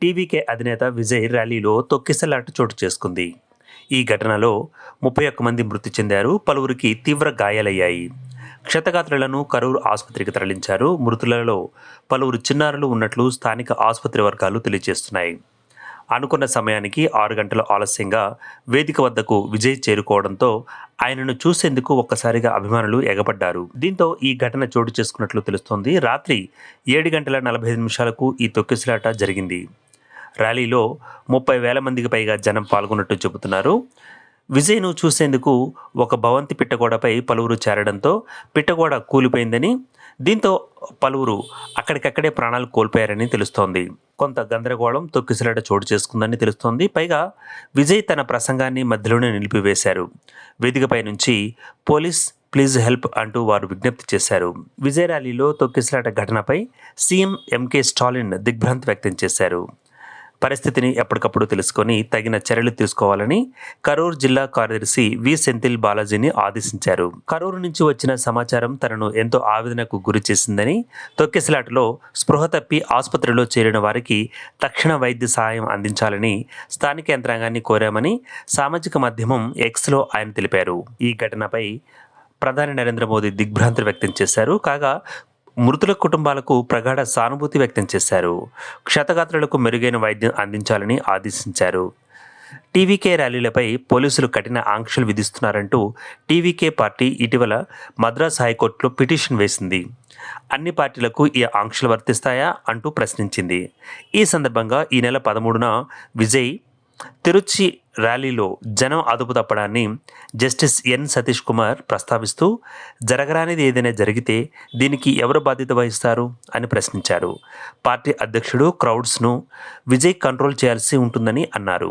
TVK అధినేత విజయ్ ర్యాలీలో తొక్కిసలాట చోటు చేసుకుంది. ఈ ఘటనలో 31 మంది మృతి చెందారు. పలువురికి తీవ్ర గాయాలయ్యాయి. క్షతగాత్రులను కరూర్ ఆసుపత్రికి తరలించారు. మృతులలో పలువురు చిన్నారులు ఉన్నట్లు స్థానిక ఆసుపత్రి వర్గాలు తెలియజేస్తున్నాయి. అనుకున్న సమయానికి 6 గంటల ఆలస్యంగా వేదిక వద్దకు విజయ్ చేరుకోవడంతో ఆయనను చూసేందుకు ఒక్కసారిగా అభిమానులు ఎగబడ్డారు. దీంతో ఈ ఘటన చోటు చేసుకున్నట్లు తెలుస్తోంది. రాత్రి 7:45 ఈ తొక్కిసలాట జరిగింది. ర్యాలీలో 30,000 మందికి పైగా జనం పాల్గొన్నట్టు చెబుతున్నారు. విజయ్ను చూసేందుకు ఒక భవంతి పిట్టగోడపై పలువురు చేరడంతో పిట్టగోడ కూలిపోయిందని, దీంతో పలువురు అక్కడికక్కడే ప్రాణాలు కోల్పోయారని తెలుస్తోంది. కొంత గందరగోళం, తొక్కిసలాట చోటు చేసుకుందని తెలుస్తోంది. పైగా విజయ్ తన ప్రసంగాన్ని మధ్యలోనే నిలిపివేశారు. వేదికపై నుంచి పోలీస్ ప్లీజ్ హెల్ప్ అంటూ వారు విజ్ఞప్తి చేశారు. విజయ్ ర్యాలీలో తొక్కిసలాట ఘటనపై సీఎం ఎంకే స్టాలిన్ దిగ్భ్రాంతి వ్యక్తం చేశారు. పరిస్థితిని ఎప్పటికప్పుడు తెలుసుకొని తగిన చర్యలు తీసుకోవాలని కరూర్ జిల్లా కార్యదర్శి వి సెంథిల్ బాలాజీని ఆదేశించారు. కరూరు నుంచి వచ్చిన సమాచారం తనను ఎంతో ఆవేదనకు గురి చేసిందని, తొక్కిసలాటలో స్పృహ తప్పి ఆసుపత్రిలో చేరిన వారికి తక్షణ వైద్య సహాయం అందించాలని స్థానిక యంత్రాంగాన్ని కోరామని సామాజిక మాధ్యమం ఎక్స్లో ఆయన తెలిపారు. ఈ ఘటనపై ప్రధాని నరేంద్ర మోదీ దిగ్భ్రాంతి వ్యక్తం చేశారు. కాగా మృతుల కుటుంబాలకు ప్రగాఢ సానుభూతి వ్యక్తం చేశారు. క్షతగాత్రులకు మెరుగైన వైద్యం అందించాలని ఆదేశించారు. టీవీకే ర్యాలీలపై పోలీసులు కఠిన ఆంక్షలు విధిస్తున్నారంటూ టీవీకే పార్టీ ఇటీవల మద్రాస్ హైకోర్టులో పిటిషన్ వేసింది. అన్ని పార్టీలకు ఈ ఆంక్షలు వర్తిస్తాయా అంటూ ప్రశ్నించింది. ఈ సందర్భంగా ఈ నెల 13న విజయ్ తిరుచి ర్యాలీలో జనం అదుపు తప్పడాన్ని జస్టిస్ ఎన్ సతీష్ కుమార్ ప్రస్తావిస్తూ, జరగరానిది ఏదైనా జరిగితే దీనికి ఎవరు బాధ్యత వహిస్తారు అని ప్రశ్నించారు. పార్టీ అధ్యక్షుడు క్రౌడ్స్ను విజయ్ కంట్రోల్ చేయాల్సి ఉంటుందని అన్నారు.